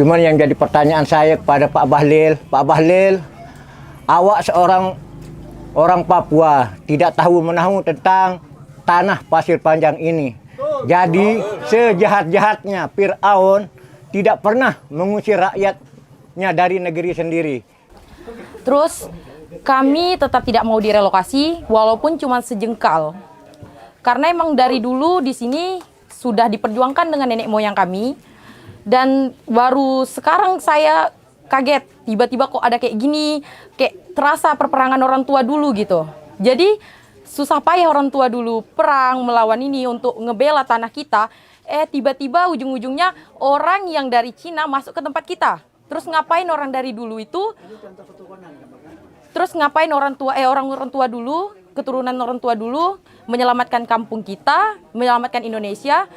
Cuman yang jadi pertanyaan saya kepada Pak Bahlil, awak seorang orang Papua tidak tahu menahu tentang tanah Pasir Panjang ini. Jadi sejahat-jahatnya Fir'aun tidak pernah mengusir rakyatnya dari negeri sendiri. Terus kami tetap tidak mau direlokasi walaupun cuma sejengkal. Karena emang dari dulu di sini sudah diperjuangkan dengan nenek moyang kami. Dan baru sekarang saya kaget, tiba-tiba kok ada kayak gini, kayak terasa perperangan orang tua dulu gitu. Jadi susah payah orang tua dulu perang melawan ini untuk ngebela tanah kita. Tiba-tiba ujung-ujungnya orang yang dari Cina masuk ke tempat kita. Terus ngapain orang dari dulu itu? Terus ngapain orang tua dulu, keturunan orang tua dulu menyelamatkan kampung kita, menyelamatkan Indonesia.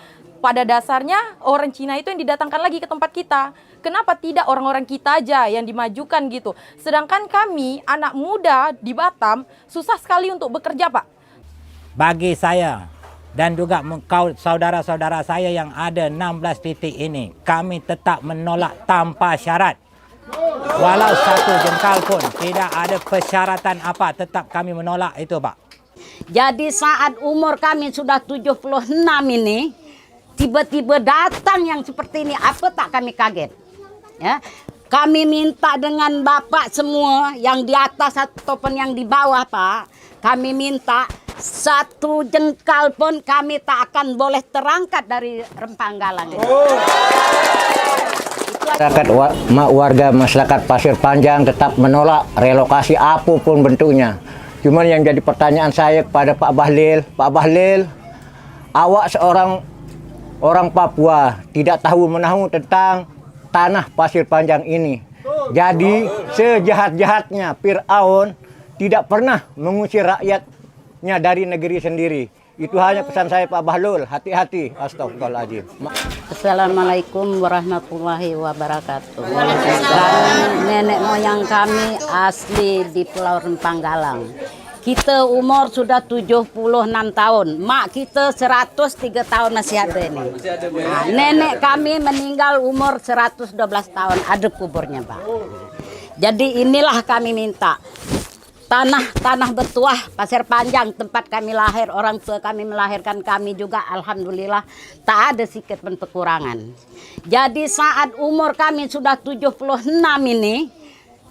Pada dasarnya orang Cina itu yang didatangkan lagi ke tempat kita. Kenapa tidak orang-orang kita aja yang dimajukan gitu? Sedangkan kami, anak muda di Batam, susah sekali untuk bekerja, Pak. Bagi saya dan juga saudara-saudara saya yang ada 16 titik ini, kami tetap menolak tanpa syarat. Walau satu jengkal pun tidak ada persyaratan apa, tetap kami menolak itu, Pak. Jadi saat umur kami sudah 76 ini, tiba-tiba datang yang seperti ini, apa tak kami kaget? Ya, kami minta dengan Bapak semua yang di atas ataupun yang di bawah, Pak. Kami minta satu jengkal pun kami tak akan boleh terangkat dari Rempang Galang. Warga masyarakat Pasir Panjang tetap menolak relokasi apapun bentuknya. Cuman yang jadi pertanyaan saya kepada Pak Bahlil, awak seorang orang Papua tidak tahu menahu tentang tanah Pasir Panjang ini. Jadi sejahat-jahatnya Fir'aun tidak pernah mengusir rakyatnya dari negeri sendiri. Itu hanya pesan saya Pak Bahlil, hati-hati. Astagfirullahaladzim. Assalamualaikum warahmatullahi wabarakatuh. Nenek moyang kami asli di Pulau Rempang Galang. Kita umur sudah 76 tahun. Mak kita 103 tahun masih ada ini. Nah, nenek kami meninggal umur 112 tahun. Ada kuburnya, Pak. Jadi inilah kami minta. Tanah bertuah Pasir Panjang tempat kami lahir, orang tua kami melahirkan kami juga, alhamdulillah tak ada sedikit pun kekurangan. Jadi saat umur kami sudah 76 ini,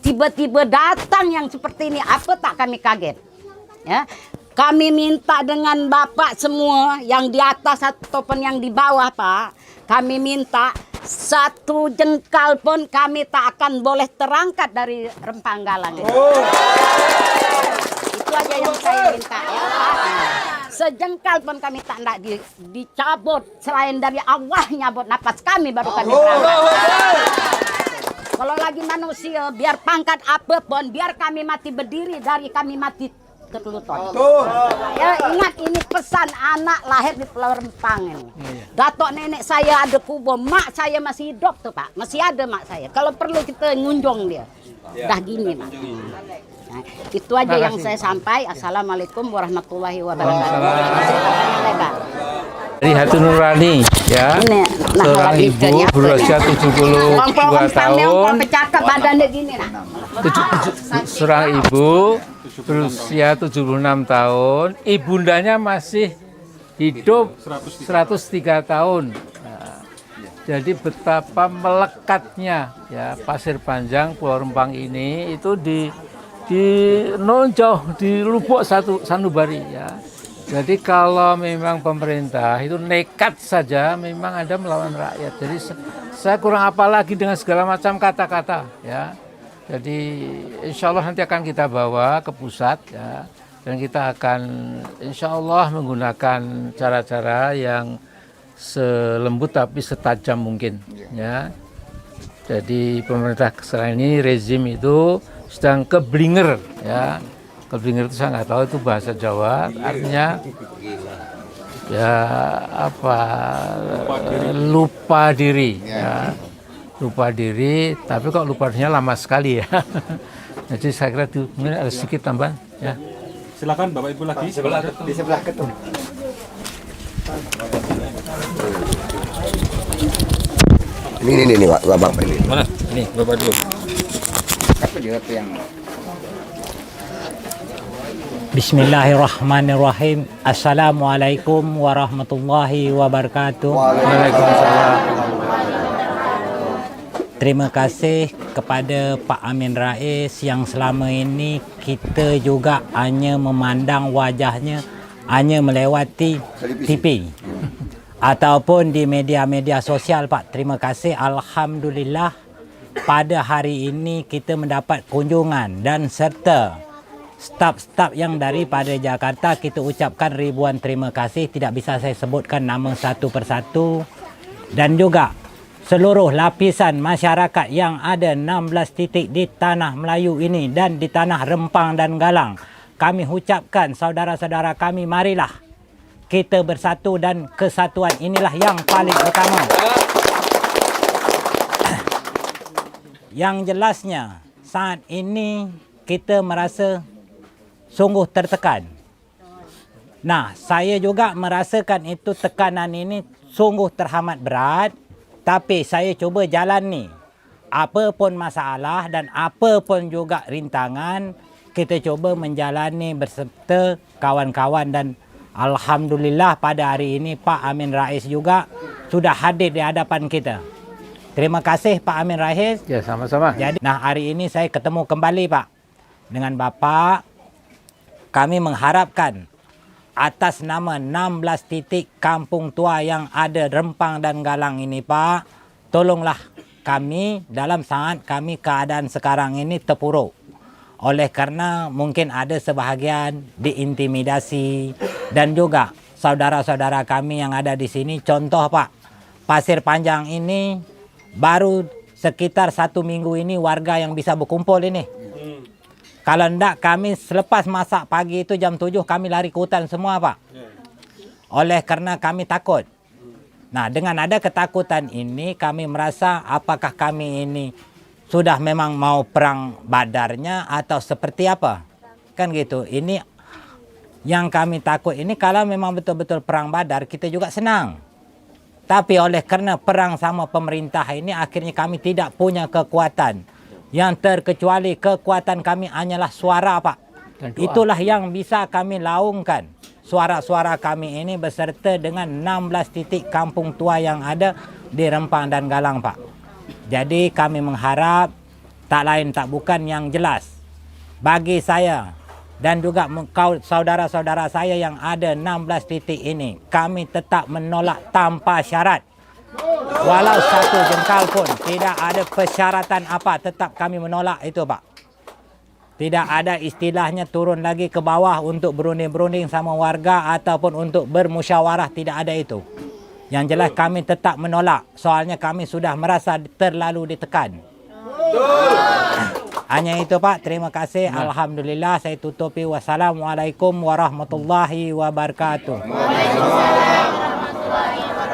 tiba-tiba datang yang seperti ini, apa tak kami kaget? Ya, kami minta dengan Bapak semua yang di atas ataupun yang di bawah, Pak. Kami minta satu jengkal pun kami tak akan boleh terangkat dari Rempang Galang. Itu aja yang saya minta, ya, Pak. Sejengkal pun kami tak nak dicabut, selain dari Allah nyabut napas kami baru kami berangkat. Kalau lagi manusia, biar pangkat apapun, biar kami mati berdiri dari kami mati terlutut. Ya, ingat ini pesan anak lahir di Pulau Rempang ini. Datuk nenek saya ada kubur, mak saya masih hidup tuh, Pak. Masih ada mak saya. Kalau perlu kita ngunjung dia. Dah gini, Pak. Nah, itu aja yang saya sampai. Assalamualaikum warahmatullahi wabarakatuh. Dari Hatu Nurani, ya, seorang ibu berusia 72 tahun. Seorang ibu berusia 76 tahun, ibundanya masih hidup 103 tahun. Nah, jadi betapa melekatnya ya Pasir Panjang Pulau Rempang ini itu di nonjauh di Lubuk Sanubari ya. Jadi kalau memang pemerintah itu nekat saja memang ada melawan rakyat. Jadi saya kurang apa lagi dengan segala macam kata-kata ya. Jadi insya Allah nanti akan kita bawa ke pusat ya. Dan kita akan insya Allah menggunakan cara-cara yang selembut tapi setajam mungkin ya. Jadi pemerintah sekarang ini rezim itu sedang keblinger ya. Keblinger itu saya nggak tahu itu bahasa Jawa, artinya ya apa lupa diri ya. Lupa diri, tapi kok lupa dirinya lama sekali ya. Jadi saya kira itu mungkin ada sedikit tambahan ya. Silakan Bapak Ibu lagi di sebelah ketum. Ini Bapak ini. Mana? Ini Bapak dulu. Bismillahirrahmanirrahim. Assalamualaikum warahmatullahi wabarakatuh. Waalaikumsalam. Terima kasih kepada Pak Amin Rais yang selama ini kita juga hanya memandang wajahnya hanya melewati TV ataupun di media-media sosial, Pak. Terima kasih. Alhamdulillah pada hari ini kita mendapat kunjungan dan serta staf-staf yang daripada Jakarta. Kita ucapkan ribuan terima kasih. Tidak bisa saya sebutkan nama satu persatu. Dan juga seluruh lapisan masyarakat yang ada 16 titik di tanah Melayu ini dan di tanah Rempang dan Galang. Kami ucapkan saudara-saudara kami, marilah kita bersatu dan kesatuan inilah yang paling utama. Yang jelasnya saat ini kita merasa sungguh tertekan. Nah, saya juga merasakan itu tekanan ini sungguh teramat berat. Tapi saya cuba jalani apa pun masalah dan apa pun juga rintangan, kita cuba menjalani beserta kawan-kawan dan alhamdulillah pada hari ini Pak Amin Rais juga sudah hadir di hadapan kita. Terima kasih Pak Amin Rais. Ya, sama-sama. Jadi, nah hari ini saya ketemu kembali Pak dengan Bapak. Kami mengharapkan atas nama 16 titik kampung tua yang ada Rempang dan Galang ini Pak, tolonglah kami dalam saat kami keadaan sekarang ini terpuruk. Oleh karena mungkin ada sebahagian diintimidasi dan juga saudara-saudara kami yang ada di sini. Contoh Pak, Pasir Panjang ini baru sekitar 1 minggu ini warga yang bisa berkumpul ini. Kalau enggak kami selepas masak pagi itu jam 7 kami lari ke hutan semua Pak. Oleh karena kami takut. Nah dengan ada ketakutan ini kami merasa apakah kami ini sudah memang mau perang badarnya atau seperti apa. Kan gitu. Ini yang kami takut ini kalau memang betul-betul perang badar kita juga senang. Tapi oleh karena perang sama pemerintah ini akhirnya kami tidak punya kekuatan. Yang terkecuali kekuatan kami hanyalah suara Pak. Itulah yang bisa kami laungkan. Suara-suara kami ini beserta dengan 16 titik kampung tua yang ada di Rempang dan Galang Pak. Jadi kami mengharap tak lain tak bukan yang jelas. Bagi saya dan juga saudara-saudara saya yang ada 16 titik ini. Kami tetap menolak tanpa syarat. Walau satu jengkal pun tidak ada persyaratan apa, tetap kami menolak itu Pak. Tidak ada istilahnya turun lagi ke bawah untuk berunding-berunding sama warga ataupun untuk bermusyawarah, tidak ada itu. Yang jelas kami tetap menolak, soalnya kami sudah merasa terlalu ditekan. Hanya itu Pak, terima kasih. Alhamdulillah saya tutupi. Wassalamualaikum warahmatullahi wabarakatuh.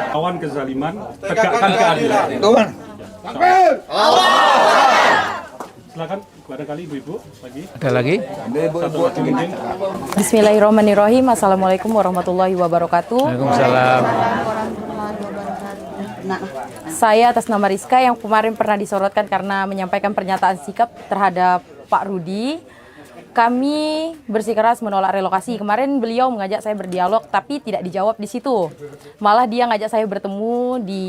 Lawan kezaliman, tegakkan keadilan. Silakan barangkali ibu-ibu lagi. Ada lagi? Satu lagi mungkin. Bismillahirrahmanirrahim. Assalamualaikum warahmatullahi wabarakatuh. Waalaikumsalam. Saya atas nama Rizka yang kemarin pernah disorotkan karena menyampaikan pernyataan sikap terhadap Pak Rudi. Kami bersikeras menolak relokasi. Kemarin beliau mengajak saya berdialog tapi tidak dijawab di situ. Malah dia ngajak saya bertemu di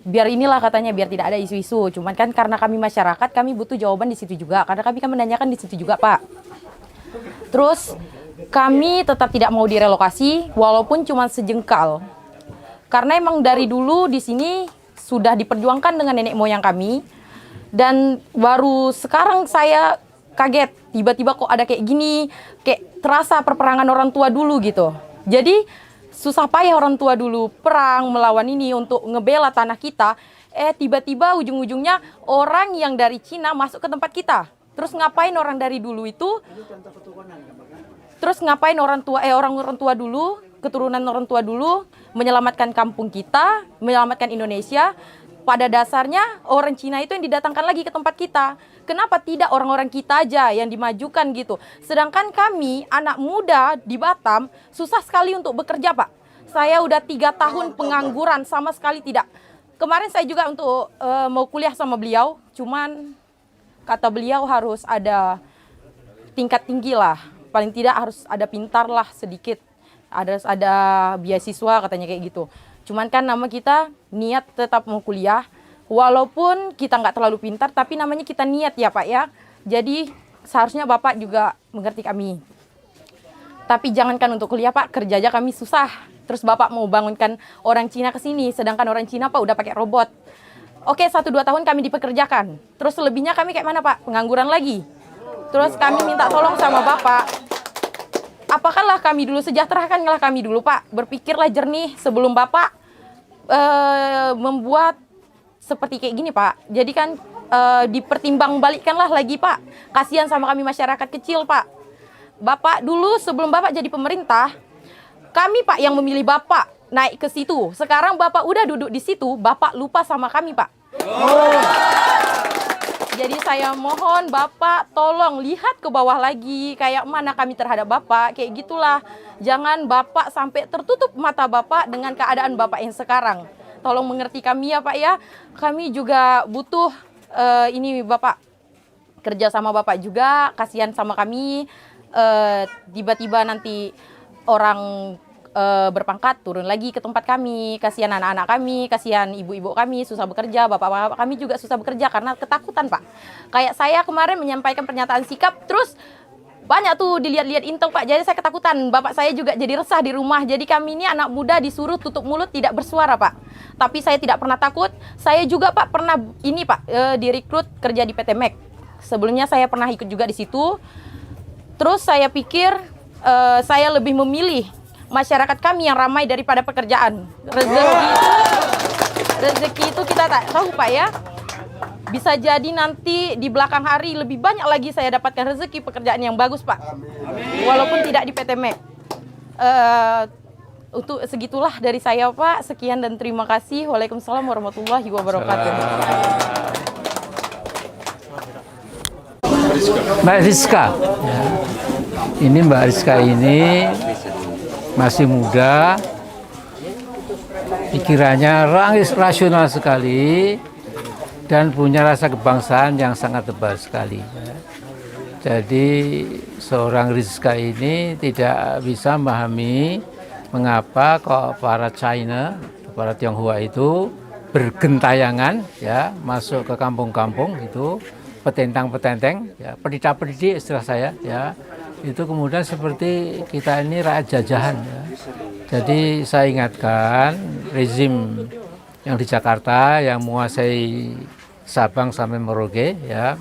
biar inilah katanya biar tidak ada isu-isu. Cuman kan karena kami masyarakat kami butuh jawaban di situ juga karena kami kan menanyakan di situ juga Pak. Terus kami tetap tidak mau direlokasi walaupun cuma sejengkal. Karena emang dari dulu di sini sudah diperjuangkan dengan nenek moyang kami dan baru sekarang saya kaget tiba-tiba kok ada kayak gini, kayak terasa perperangan orang tua dulu gitu. Jadi susah payah orang tua dulu perang melawan ini untuk ngebela tanah kita, tiba-tiba ujung-ujungnya orang yang dari Cina masuk ke tempat kita. Terus ngapain orang dari dulu itu? Terus ngapain orang tua dulu, keturunan orang tua dulu menyelamatkan kampung kita, menyelamatkan Indonesia. Pada dasarnya orang Cina itu yang didatangkan lagi ke tempat kita. Kenapa tidak orang-orang kita aja yang dimajukan gitu? Sedangkan kami anak muda di Batam susah sekali untuk bekerja Pak. Saya udah 3 tahun pengangguran sama sekali tidak. kemarin saya juga untuk mau kuliah sama beliau, cuman kata beliau harus ada tingkat tinggi lah, paling tidak harus ada pintar lah sedikit, ada beasiswa katanya kayak gitu. Cuman kan nama kita niat tetap mau kuliah, walaupun kita nggak terlalu pintar, tapi namanya kita niat ya Pak ya. Jadi seharusnya Bapak juga mengerti kami. Tapi jangankan untuk kuliah Pak, kerja aja kami susah. Terus Bapak mau bangunkan orang Cina ke sini, sedangkan orang Cina Pak udah pakai robot. Oke, 1-2 tahun kami dipekerjakan. Terus selebihnya kami kayak mana Pak? Pengangguran lagi. Terus kami minta tolong sama Bapak. Apakanlah kami dulu, sejahterakanlah kami dulu Pak. Berpikirlah jernih sebelum Bapak membuat seperti kayak gini Pak. Jadi kan dipertimbang balikkanlah lagi Pak. Kasihan sama kami masyarakat kecil Pak. Bapak dulu sebelum Bapak jadi pemerintah, kami Pak yang memilih Bapak naik ke situ. Sekarang Bapak udah duduk di situ, Bapak lupa sama kami Pak. Jadi saya mohon Bapak tolong lihat ke bawah lagi kayak mana kami terhadap Bapak, kayak gitulah. Jangan Bapak sampai tertutup mata Bapak dengan keadaan Bapak yang sekarang. Tolong mengerti kami ya Pak ya. Kami juga butuh ini Bapak kerja sama Bapak juga, kasihan sama kami. Tiba-tiba nanti orang berpangkat turun lagi ke tempat kami, kasihan anak-anak kami, kasihan ibu-ibu kami susah bekerja, bapak-bapak kami juga susah bekerja karena ketakutan Pak. Kayak saya kemarin menyampaikan pernyataan sikap, terus banyak tuh dilihat-lihat intong Pak, jadi saya ketakutan, bapak saya juga jadi resah di rumah. Jadi kami ini anak muda disuruh tutup mulut tidak bersuara Pak. Tapi saya tidak pernah takut. Saya juga Pak pernah ini Pak direkrut kerja di PT Mek. Sebelumnya saya pernah ikut juga di situ. Terus saya pikir saya lebih memilih masyarakat kami yang ramai daripada pekerjaan. Rezeki itu kita tak tahu Pak ya. Bisa jadi nanti di belakang hari lebih banyak lagi saya dapatkan rezeki pekerjaan yang bagus Pak. Walaupun tidak di PT Mek. Untuk segitulah dari saya Pak. Sekian dan terima kasih. Waalaikumsalam warahmatullahi wabarakatuh. Mbak Rizka, ya. Ini Mbak Rizka ini masih muda, pikirannya rasional sekali, dan punya rasa kebangsaan yang sangat tebal sekali. Ya. Jadi seorang Rizka ini tidak bisa memahami mengapa kok para China, para Tionghoa itu bergentayangan ya masuk ke kampung-kampung itu, petentang-petenteng, ya, pedita-pediti istilah saya, ya, itu kemudian seperti kita ini rakyat jajahan. Ya. Jadi saya ingatkan rezim yang di Jakarta yang menguasai Sabang sampai Merauke, ya.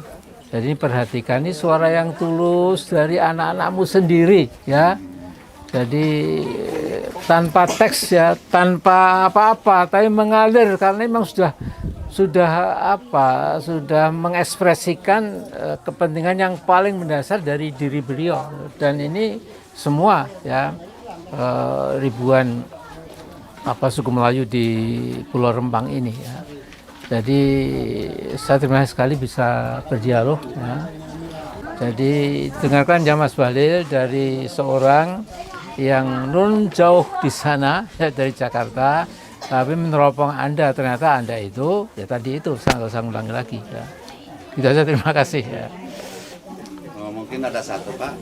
Jadi perhatikan ini suara yang tulus dari anak-anakmu sendiri, ya. Jadi tanpa teks ya, tanpa apa-apa, tapi mengalir karena memang sudah mengekspresikan kepentingan yang paling mendasar dari diri beliau. Dan ini semua ya ribuan suku Melayu di Pulau Rempang ini ya. Jadi saya terima kasih sekali bisa berdialog ya. Jadi dengarkan ya Mas Bahlil dari seorang yang nun jauh di sana ya, dari Jakarta, tapi meneropong Anda, ternyata Anda itu ya tadi itu saya nggak usah ulangi lagi ya. Itu saja, terima kasih ya. Mungkin ada satu Pak.